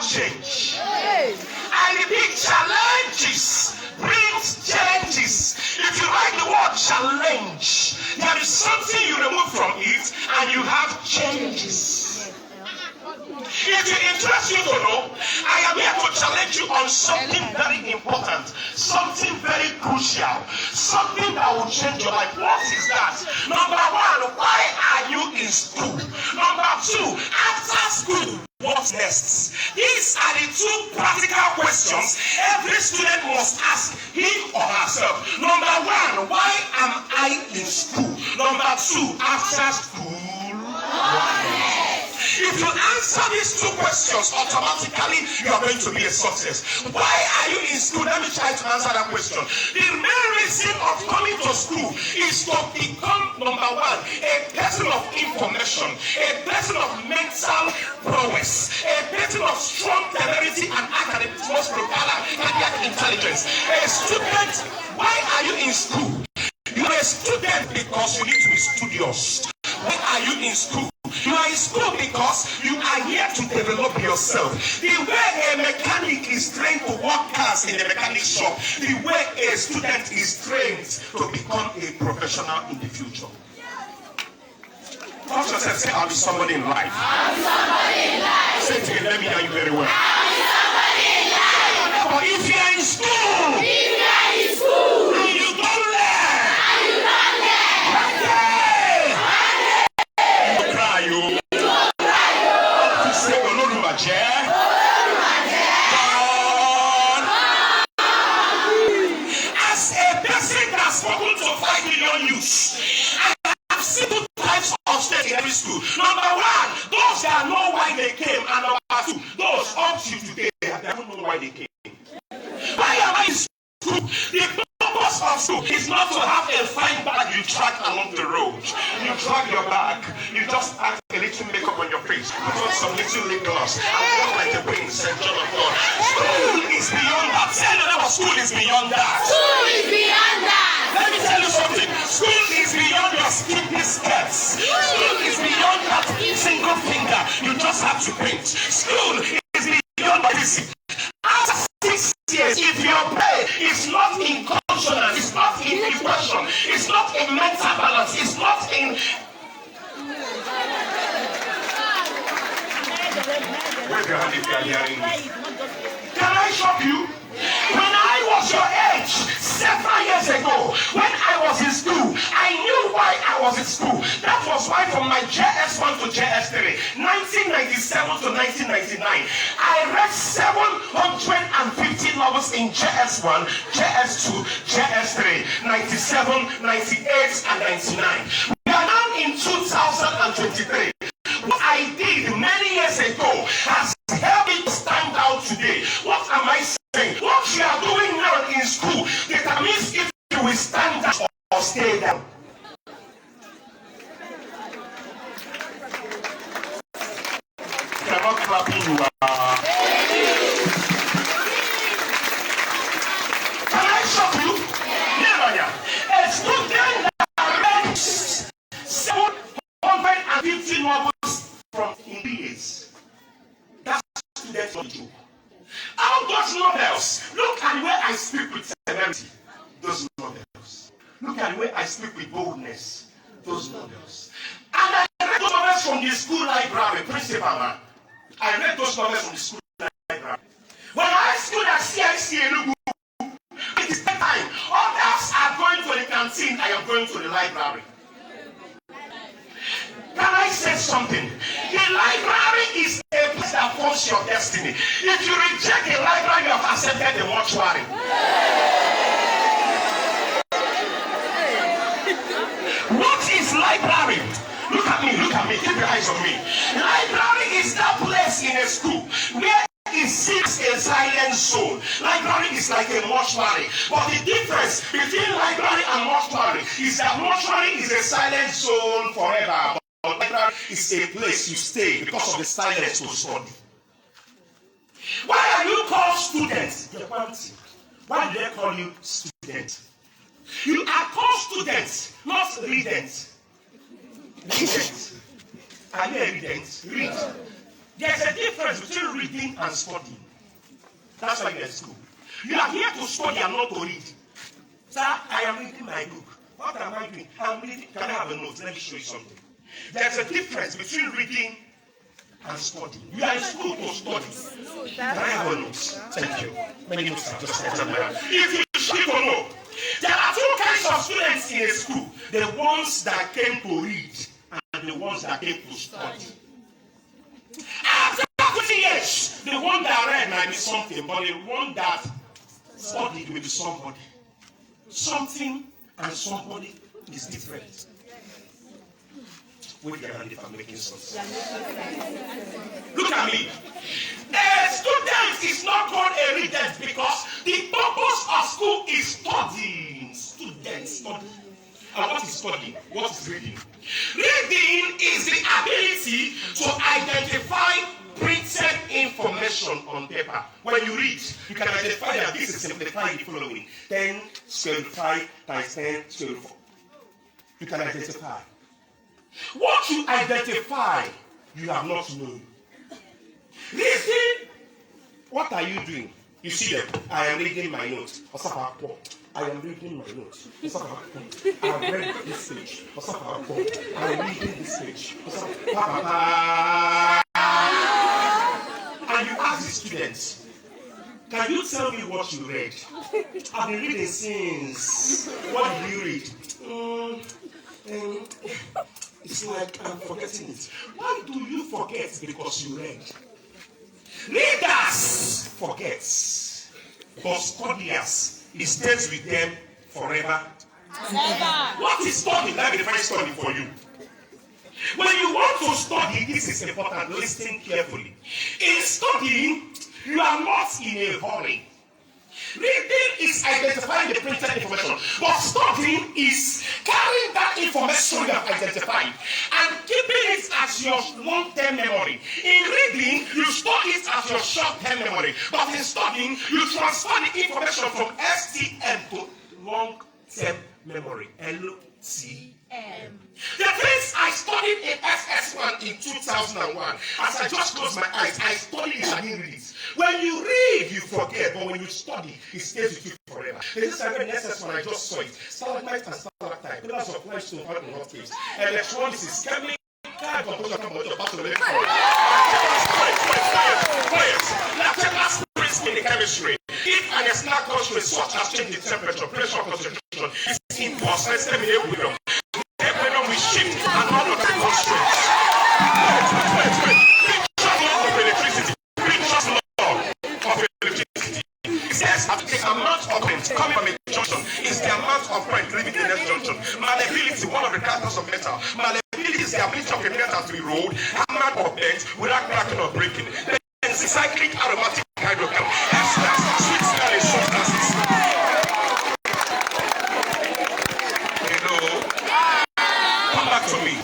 about change. I repeat, challenges brings changes. If you like the word challenge, there is something you remove from it and you have changes. If it interests you to know, I am here to challenge you on something very important, something very crucial, something that will change your life. What is that? Number one, why are you in school? Number two, after school, what next? These are the two practical questions every student must ask him or herself. Number one, why am I in school? Number two, after school, what next? If you answer these two questions, automatically you are going to be a success. Why are you in school? Let me try to answer that question. The main reason of coming to school is to become, number one, a person of information, a person of mental prowess, a person of strong temerity and academic intelligence. A student, why are you in school? You are a student because you need to be studious. Why are you in school? You are in school because you are here to develop yourself. The way a mechanic is trained to work cars in the mechanic shop, the way a student is trained to become a professional in the future. Talk to yourself, say, I'll be somebody in life. I'll be somebody in life. Say it again, let me hear you very well. I'll be somebody in life. But if you are in school, and you don't learn, as a person that's spoken to 5 million youths, I have seen two types of students in every school. Number one, those that know why they came, and number two, those up to today that don't know why they came. Why am I in school? The purpose of school is not to have a fine bag you drag along the road. You drag your bag, you just add a little makeup on your face, put on some little lip gloss, and walk like a boy in St. John of God. School is beyond that. Tell your neighbor, school is beyond that. School is beyond that. Let me tell you something. School is beyond your skimpy skirts. School is beyond that single finger you just have to paint. School is beyond this. After 6 years, if your brain is not in consonance, it's not in equation, it's not in mental balance, it's not in... Wave your hand if you are hearing me. Can I shock you? When I was your age, several years ago, when I was in school, I knew why I was in school. That was why from my JS1 to JS3, 1997 to 1999, I read 750 novels in JS1, JS2, JS3, 97, 98, and 99. We are now in 2023. What I did many years ago has helped me to stand out today. What am I saying? What you are doing now in school determines if you will stand out or stay down. You're not clapping, you are. Can I shock you? Never. A student that read 750 novels from English. That's student not true. All those novels, look at the way I speak with severity. Those novels. Look at the way I speak with boldness. Those novels. And I read those novels from the school library, principal man. I read those novels from the school library. When I school at CIC Enugu, it is that time. Others are going to the canteen, I am going to the library. Can I say something? The library is a place that forms your destiny. If you reject a library, you have accepted the mortuary. What is library? Look at me, keep your eyes on me. Library is that place in a school where it sits a silent zone. Library is like a mortuary. But the difference between library and mortuary is that mortuary is a silent zone forever. But library is a place you stay because of the silence to study. Why are you called students? Why do they call you student? You are called students, not readents. Readents. Are you a readent? Read. There's a difference between reading and studying. That's why you're in school. You are here to study and not to read. Sir, I am reading my book. What am I doing? I'm reading. Can I have a note? Let me show you something. There's a difference between reading and studying. You are in school to study. Can I have a note? Thank you. Many notes are just if you should know, there are two kinds of students in a school. The ones that came to read and the ones that came to study. After 20 years, the one that read might be something, but the one that studied will be somebody. Something and somebody is different. Wave your hand if I'm making sense. Look at me. A student is not called a reader because the purpose of school is studying. Students study. And what is studying? What is reading? Reading is the ability to identify printed information on paper. When you read, you can identify that this is simplified the following. 10 square root 5 times 10 square root 4. You can identify. What you identify, you have not known. Reading, what are you doing? You see them. I am reading my notes. I am reading my notes. I have read this page. I am reading this page. And you ask the students, can you tell me what you read? I've been reading since. What did you read? It's like I'm forgetting it. Why do you forget? Because you read. Readers forget, but studiers, it stays with them forever. What is studying? Let me define study for you. When you want to study, this is important. Listen carefully. In studying, you are not in a hurry. Reading is identifying the printed information, but studying is carrying that information you have identified and keeping it as your long-term memory. In reading, you store it as your short-term memory, but in studying, you transfer the information from STM to long-term memory. LTM. The things I studied in SS1 in 2001, as I just closed my eyes, I studied it and didn't read it. When you read, you forget, but when you study, it stays with you forever. This is in SS1, I just saw it. Stalagmite and stalactite, pillars of limestone, hot and hot caves. Electronics is chemical composition of the battle of electrons. Quiet. Let's in the chemistry. If an external constraint such as change in temperature, pressure, concentration is impossible, let's terminate equilibrium. Equilibrium will shift and all of the constraints. Wait. Just law of electricity. Just law of electricity. It says that the amount of current coming from a junction is the amount of current leaving the next junction. Malleability, one of the characters of metal. Malleability is the ability of a metal to be rolled, hammered or bent without cracking or breaking. Then cyclic aromatic hydrocarbon. Sweet smelling substances. Come back to me.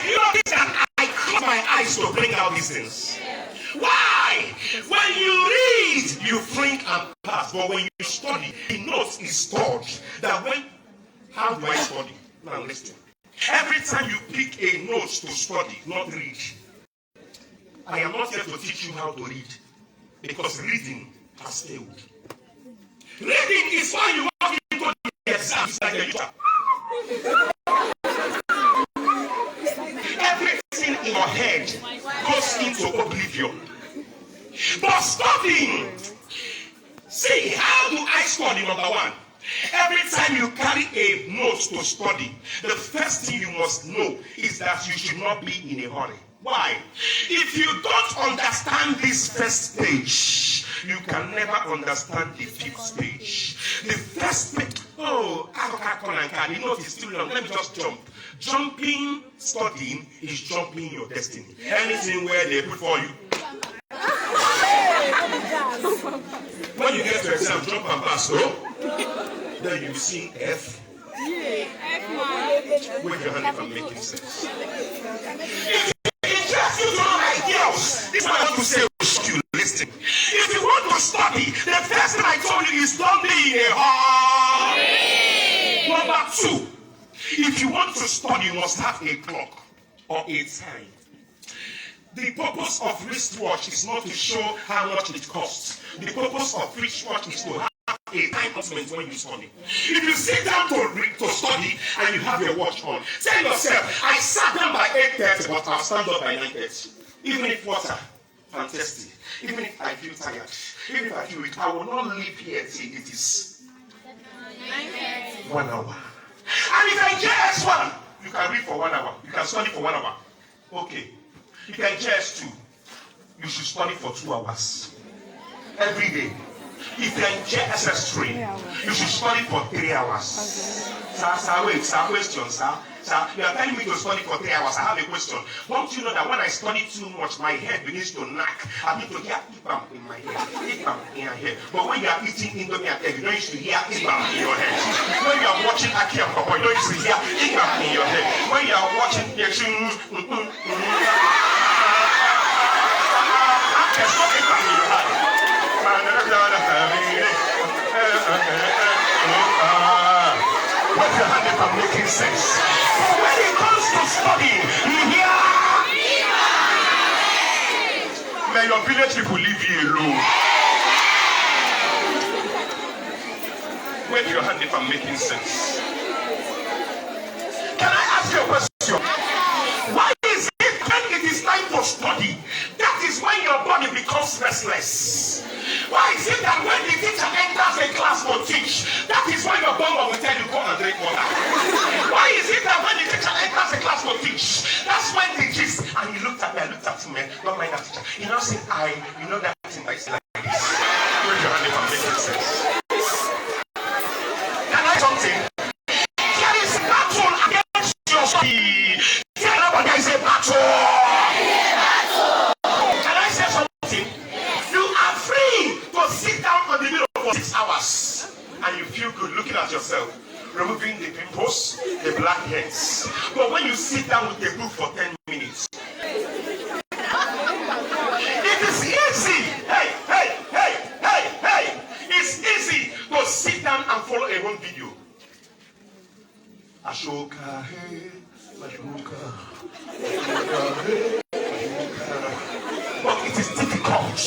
You know this, and I close my eyes to bring out these things. Why? When you read, you think and pass. But when you study, the notes is stored. That when, how do I study? Now listen. Every time you pick a note to study, not read. I am not here to teach you how to read. Because reading has failed. Reading is why you walk into the exam. It's like a user. Everything in your head goes into oblivion. But studying, see, how do I study? Number one, every time you carry a note to study, the first thing you must know is that you should not be in a hurry. Why? If you don't understand this first page, you can never understand the fifth page. The first page, the note is still long. Let me just jump. Jumping, studying is jumping your destiny. Anything where they put for you. When you get to exam, jump and pass, then you see F. Wave your hand if I'm making sense. You to know ideals. This is what I want to say to you. Listen. If you want to study, the first thing I told you is don't be in a hurry. Number 2, if you want to study, you must have a clock or a time. The purpose of wristwatch is not to show how much it costs. The purpose of wristwatch is to have a time commitment when you study. If you sit down to study and you have your watch on, tell yourself, I sat down by 8:30, but I'll stand up by 9:30. Even if water, fantastic. Even if I feel tired, even if I feel weak, I will not leave here till it is 1 hour. And if I JS1, you can read for 1 hour. You can study for 1 hour. Okay. If you are JS2, you should study for 2 hours every day. If you are in JSS3, you should study for 3 hours. Sir, wait, sir, question, sir. Sir, you are telling me to study for 3 hours. I have a question. Don't you know that when I study too much, my head begins to knock? I need to hear Ibam in my head, Ibam in your head. But when you are eating Indomie and egg, you don't used to hear Ibam in your head. When you are watching Aki and Papa, you don't used to hear Ibam in your head. When you are watching there's no Ibam in your head. What's your hand if I'm making sense? But when it comes to studying, you hear? May your village people leave you alone. Wave your hand if I'm making sense. Can I ask you a question? Why is it when it is time to study, that is when your body becomes restless? Why is it that when the teacher enters a class to teach, that is when your bum will tell you go and drink water? Why is it that when the teacher enters a class to teach, that's when the gist, and he looked at me, not mind that teacher. You know, say, you know that thing I say like this. Raise your hand if I'm making sense. Can I say something? There is a battle against your study. Tell everybody there is a battle. Can I say something? You are free to sit down on the middle for 6 hours and you feel good looking at yourself, removing the pimples, the blackheads. But when you sit down with a book for 10 minutes, it is easy. Hey. It's easy to sit down and follow a wrong video. Ashoka, hey, Ashoka. But it is difficult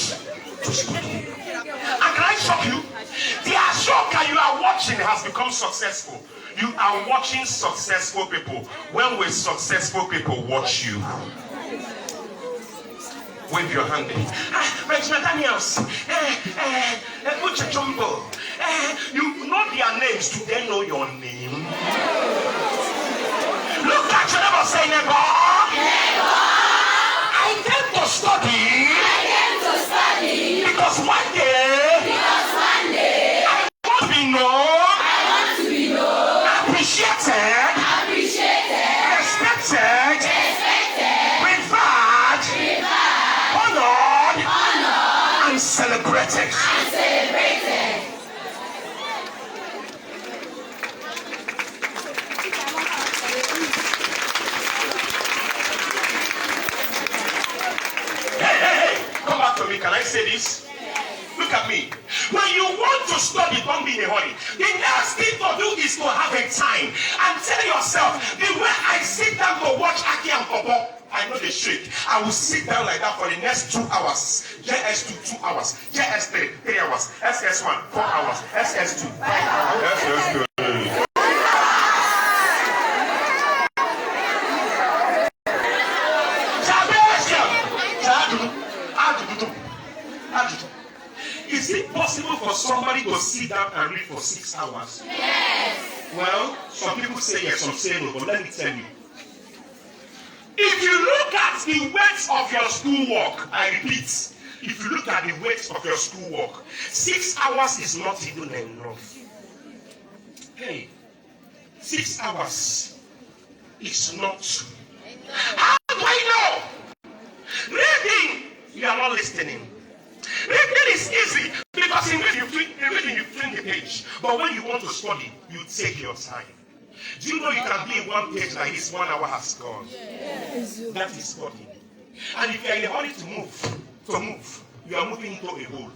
to study. And can I shock you? The Ashoka you are watching has become successful. You are watching successful people. When will successful people watch you? Wave your hand. Regina Daniels, Uche Jumbo. You know their names. Do they know your name? Look at your neighbor, say neighbor. I came to study. Because one day I want to be known. Appreciated. Respected. Revered. Honored. And celebrated. Come back to me. Can I say this? Look at me. When you want to study, don't be in a hurry. The next thing to do is to have a time and tell yourself, the way I sit down to watch Aki and Popo, I know they shake. I will sit down like that for the next 2 hours. JS2, 2 hours. JS3, 3 hours. SS1, 4 hours. SS2, 5 hours. SS2. Is it possible for somebody to sit down and read for 6 hours? Yes. Well, some people say yes, some say no, but let me tell you. If you look at the weight of your schoolwork, I repeat, if you look at the weight of your schoolwork, 6 hours is not even enough. Hey, 6 hours is not. How do I know? Reading, you are not listening. Reading is easy because in reading you print the page. But when you want to study, you take your time. Do you know you can be in one page like this, 1 hour has gone? Yes. That is studying. And if you are in a hurry to move, you are moving into a hole.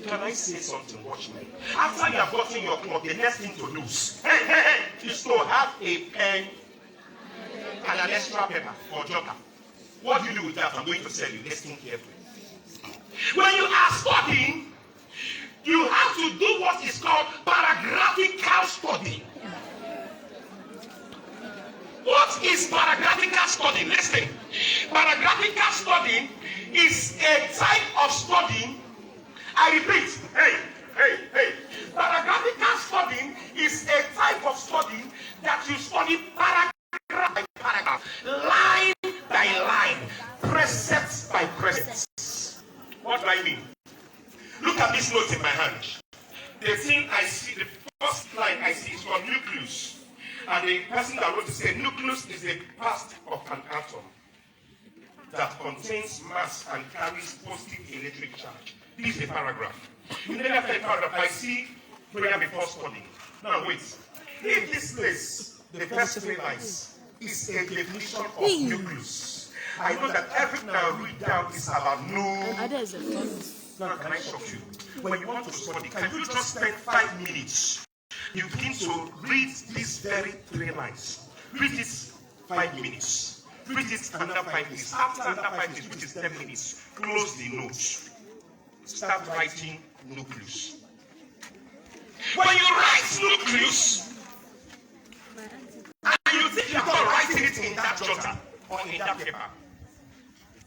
Can I say something? Watch me. After you have gotten your cloth, the next thing to lose is to have a pen and an extra paper or jotter. What do you do with that? I'm going to tell you. Listen carefully. When you are studying, you have to do what is called paragraphical study. What is paragraphical study? Listen. Paragraphical study is a type of study. I repeat. Hey. Paragraphical study is a type of study that you study paragraph by paragraph, line by line, precept by precept. What do I mean? Look at this note in my hand. The thing I see, the first line I see is called nucleus. And the person that wrote it said nucleus is a part of an atom that contains mass and carries positive electric charge. This is a paragraph. In the left paragraph, I see prayer before studying. Now wait. In this place, the first 3 lines is a definition of nucleus. I know that everything I read down is about nucleus. Now, can I shock you? When you want to study, can you just spend 5 minutes? You begin to read these very 3 lines. Read it 5 minutes. Read it another 5 minutes. After another 5 minutes, which is 10 minutes, close the notes. Start writing nucleus. When you write nucleus, and you think you're not writing it in that jotter or in that paper,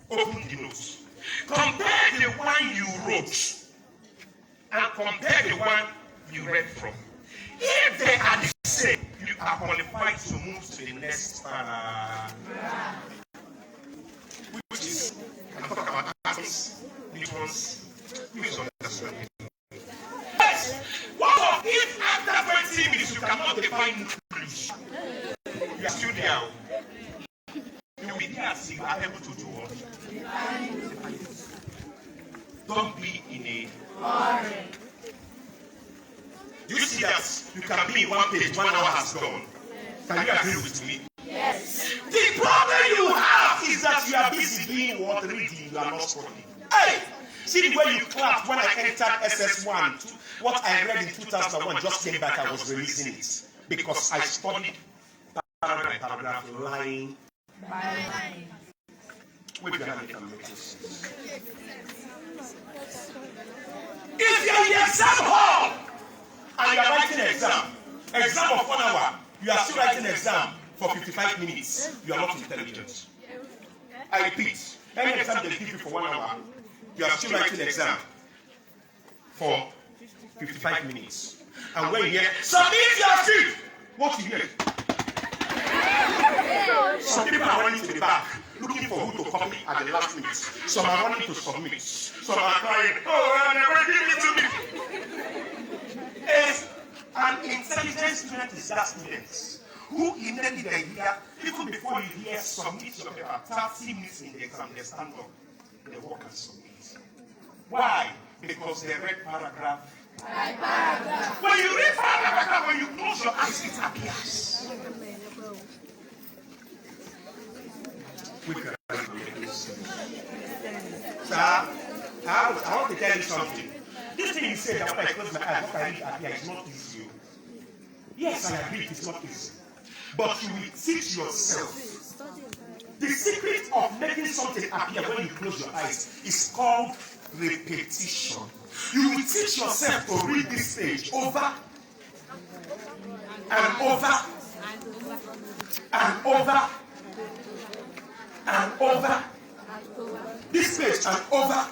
open the notes. Compare the one you wrote and compare the one you read from. If they are the same, you are qualified to move to the next which is, I'm talking about atoms, neutrons. Please understand. Yes! What of if after 20 minutes you cannot define nucleus? You are still there. You will be there as you are able to do what? Don't be in a hurry. You see that you can be in one page, 1 hour has gone. Can you agree with me? Yes. The problem you have is that you are busy doing what? Reading, you are not studying. Hey! See the way you clapped when I entered SS1. What I read in 2001 just came back, I was releasing it. Because I studied paragraph by paragraph, line by line. Wait, if you're in the exam hall and you are writing an exam of 1 hour, you are still writing an exam for 55 minutes, you are not intelligent. I repeat, any exam they give you for 1 hour, you are still writing an exam for 55 minutes. And when you hear, submit your sheet, what you hear? Some people are running to the back, looking for who to copy at the last minute. Some are running to submit. Some are crying, oh, never give it to me. As an intelligent student is that student who immediately the idea, even before you hear submit your paper, 30 minutes in the exam, they stand up, they walk and submit. Why? Because they read paragraph by paragraph. When you read paragraph, when you close your eyes, it appears. Sir, I want to tell you something. This thing you said that when I close my eyes, what I read appear is not easy. Yes, I agree, it's not easy. But you will teach yourself. The secret of making something appear when you close your eyes is called repetition. You will teach yourself to read this page over and over and over and over. This page and over.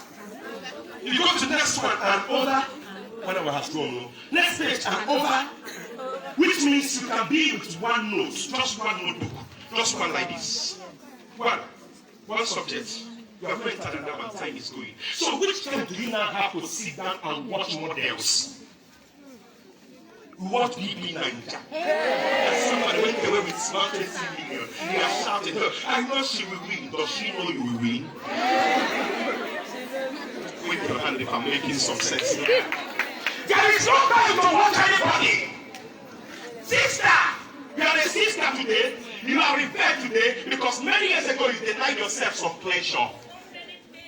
You go to the next one and over. Whatever has gone. Next page and over. Which means you can be with one note, just one notebook, just one like this. One subject. You are going to another one, time is going. So which time do you now have to sit down and watch models? Watch BB Ninja. Somebody went away with smart million. They are shouting, I know she will win. Does she know you will win? Wave your hand if I'm making some sense here. There is no time to watch anybody. Sister, you are a sister today. You are repaired today because many years ago you denied yourself some pleasure.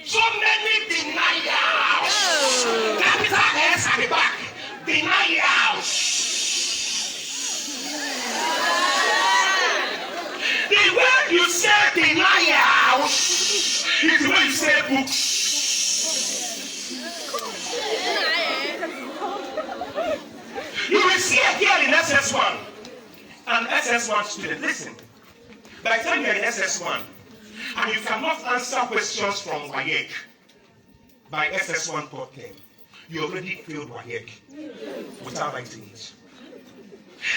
So many denials. Capital S at the back. Denials. The way you say denials It's the way you say books. You will see a girl in SS1, an SS1 student. Listen, by the time you're in SS1 and you cannot answer questions from WAEC by SS1 top 10, you already failed WAEC without writing it.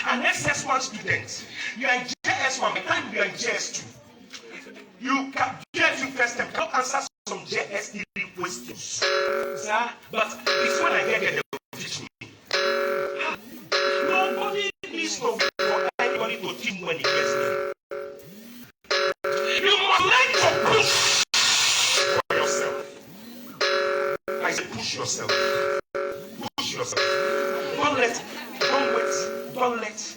An SS1 student, you are in JS1, by the time you are in JS2, you can JS2 first time, cannot answer some JS3 questions. Sir, but it's when I get there, they will teach me. Nobody needs to wait for anybody to teach when he gets there. You must learn to push for yourself. I say push yourself. Push yourself. Don't let